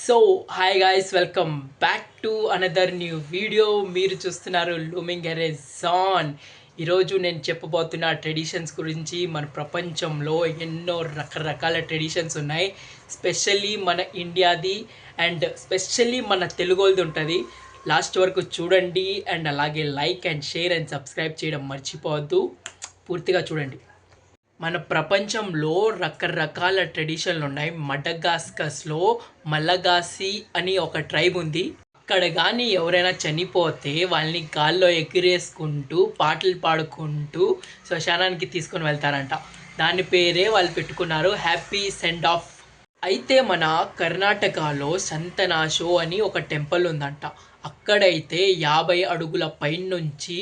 So hi guys, welcome back to another new video. మీరు చూస్తున్నారు looming హెరైజాన్. ఈరోజు నేను చెప్పబోతున్న ట్రెడిషన్స్ గురించి. మన ప్రపంచంలో ఎన్నో రకరకాల ట్రెడిషన్స్ ఉన్నాయి. స్పెషల్లీ మన ఇండియాది అండ్ స్పెషల్లీ మన తెలుగోళ్ళది ఉంటుంది. లాస్ట్ వరకు చూడండి అండ్ అలాగే like and share and subscribe చేయడం మర్చిపోవద్దు. పూర్తిగా చూడండి. మన ప్రపంచంలో రకరకాల ట్రెడిషన్లు ఉన్నాయి. మడగాస్కర్స్లో మలగాసి అని ఒక ట్రైబ్ ఉంది. అక్కడ కానీ ఎవరైనా చనిపోతే వాళ్ళని గాల్లో ఎగిరేసుకుంటూ పాటలు పాడుకుంటూ శ్మశానానికి తీసుకొని వెళ్తారంట. దాని పేరే వాళ్ళు పెట్టుకున్నారు హ్యాపీ సెండ్ ఆఫ్. అయితే మన కర్ణాటకలో సంతనాశో అని ఒక టెంపుల్ ఉందంట. అక్కడైతే 50 అడుగుల పైనుంచి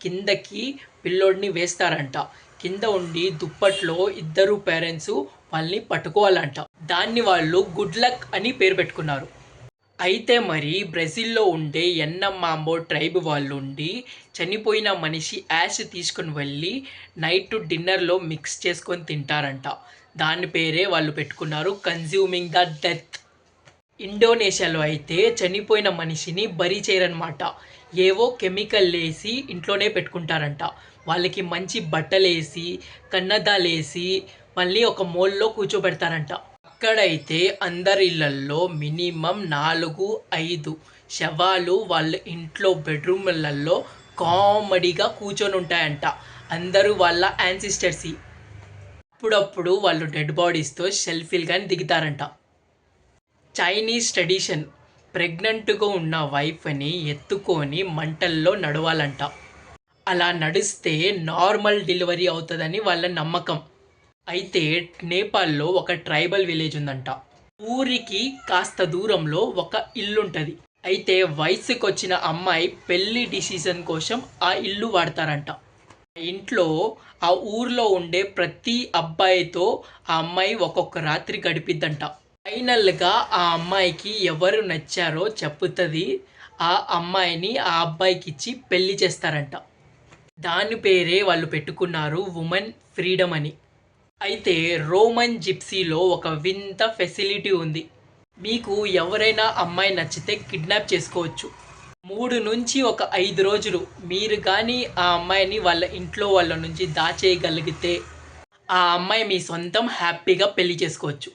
కిందకి పిల్లోడిని వేస్తారంట. కింద ఉండి దుప్పట్లో ఇద్దరు పేరెంట్స్ వాళ్ళని పట్టుకోవాలంట. దాన్ని వాళ్ళు గుడ్ లక్ అని పేరు పెట్టుకున్నారు. అయితే మరి బ్రెజిల్లో ఉండే ఎన్నమాంబో ట్రైబ్ వాళ్ళు ఉండి చనిపోయిన మనిషి యాష్ తీసుకుని వెళ్ళి నైట్ డిన్నర్లో మిక్స్ చేసుకొని తింటారంట. దాని పేరే వాళ్ళు పెట్టుకున్నారు కన్జ్యూమింగ్ ద డెత్. ఇండోనేషియాలో అయితే చనిపోయిన మనిషిని బరీ చేయరనమాట. ఏవో కెమికల్ వేసి ఇంట్లోనే పెట్టుకుంటారంట. వాళ్ళకి మంచి బట్టలు వేసి కన్నదాలు వేసి మళ్ళీ ఒక మూలలో కూర్చోబెడతారంట. అక్కడైతే అందరి ఇళ్లల్లో మినిమం 4-5 శవాలు వాళ్ళ ఇంట్లో బెడ్రూమ్లలో కామెడీగా కూర్చొని ఉంటాయంట. అందరూ వాళ్ళ యాన్సిస్టర్స్. అప్పుడప్పుడు వాళ్ళు డెడ్ బాడీస్తో సెల్ఫీలు కానీ దిగుతారంట. చైనీస్ ట్రెడిషన్ ప్రెగ్నెంట్గా ఉన్న వైఫ్ని ఎత్తుకొని మంటల్లో నడవాలంట. అలా నడిస్తే నార్మల్ డెలివరీ అవుతుందని వాళ్ళ నమ్మకం. అయితే నేపాల్లో ఒక ట్రైబల్ విలేజ్ ఉందంట. ఊరికి కాస్త దూరంలో ఒక ఇల్లు ఉంటుంది. అయితే వయసుకు వచ్చిన అమ్మాయి పెళ్లి డిసిజన్ కోసం ఆ ఇల్లు వాడతారంట. ఇంట్లో ఆ ఊర్లో ఉండే ప్రతి అబ్బాయితో ఆ అమ్మాయి ఒక్కొక్క రాత్రి గడిపిద్దంట. ఫైనల్గా ఆ అమ్మాయికి ఎవరు నచ్చారో చెప్పుతుంది. ఆ అమ్మాయిని ఆ అబ్బాయికి ఇచ్చి పెళ్లి చేస్తారంట. దాని పేరే వాళ్ళు పెట్టుకున్నారు ఉమెన్ ఫ్రీడమ్ అని. అయితే రోమన్ జిప్సీలో ఒక వింత ఫెసిలిటీ ఉంది. మీకు ఎవరైనా అమ్మాయి నచ్చితే కిడ్నాప్ చేసుకోవచ్చు. 3 నుంచి 5 రోజులు మీరు కానీ ఆ అమ్మాయిని వాళ్ళ ఇంట్లో వాళ్ళ నుంచి దాచేయగలిగితే ఆ అమ్మాయి మీ సొంతం, హ్యాపీగా పెళ్లి చేసుకోవచ్చు.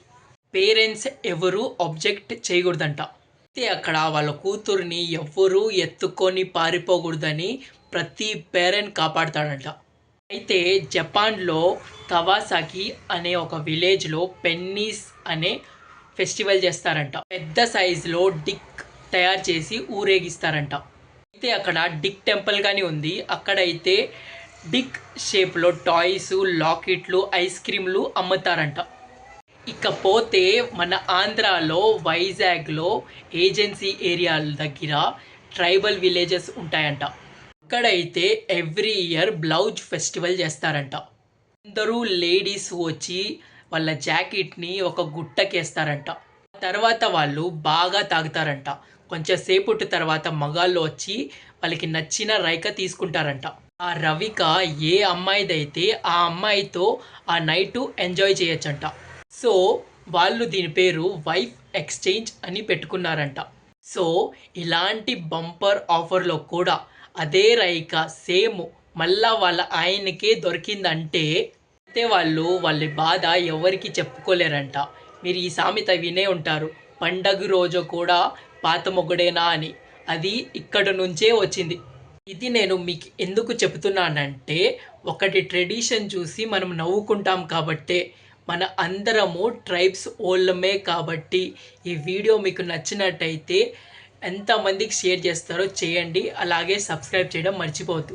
పేరెంట్స్ ఎవరు ఆబ్జెక్ట్ చేయకూడదంట. అయితే అక్కడ వాళ్ళ కూతుర్ని ఎవరు ఎత్తుకొని పారిపోకూడదని ప్రతి పేరెంట్ కాపాడుతాడంట. అయితే జపాన్లో కవాసాకి అనే ఒక విలేజ్లో పెన్నీస్ అనే ఫెస్టివల్ చేస్తారంట. పెద్ద సైజులో డిక్ తయారు చేసి ఊరేగిస్తారంట. అయితే అక్కడ డిక్ టెంపుల్ కానీ ఉంది. అక్కడైతే డిక్ షేప్లో టాయ్స్, లాకెట్లు, ఐస్ క్రీమ్లు అమ్ముతారంట. ఇకపోతే మన ఆంధ్రాలో వైజాగ్లో ఏజెన్సీ ఏరియాల దగ్గర ట్రైబల్ విలేజెస్ ఉంటాయంట. అక్కడైతే ఎవ్రీ ఇయర్ బ్లౌజ్ ఫెస్టివల్ చేస్తారంట. అందరూ లేడీస్ వచ్చి వాళ్ళ జాకెట్ని ఒక గుట్టకేస్తారంట. తర్వాత వాళ్ళు బాగా తాగుతారంట. కొంచెం సేపటి తర్వాత మగాళ్ళు వచ్చి వాళ్ళకి నచ్చిన రైక తీసుకుంటారంట. ఆ రవిక ఏ అమ్మాయిదైతే ఆ అమ్మాయితో ఆ నైటు ఎంజాయ్ చేయొచ్చంట. సో వాళ్ళు దీని పేరు వైఫ్ ఎక్స్చేంజ్ అని పెట్టుకున్నారంట. సో ఇలాంటి బంపర్ ఆఫర్లో కూడా అదే రైక సేమ్ మళ్ళా వాళ్ళ ఆయనకే దొరికిందంటే అయితే వాళ్ళు వాళ్ళ బాధ ఎవరికి చెప్పుకోలేరంట. మీరు ఈ సామెత వినే ఉంటారు, పండగ రోజు కూడా పాత మొగుడేనా అని. అది ఇక్కడ నుంచే వచ్చింది. ఇది నేను మీకు ఎందుకు చెప్తున్నానంటే ఒకటి ట్రెడిషన్ చూసి మనం నవ్వుకుంటాం కాబట్టే. మన అందరము ట్రైబ్స్ ఓళ్ళమే కాబట్టి. ఈ వీడియో మీకు నచ్చినట్టయితే ఎంతమందికి షేర్ చేస్తారో చేయండి. అలాగే సబ్స్క్రైబ్ చేయడం మర్చిపోవద్దు.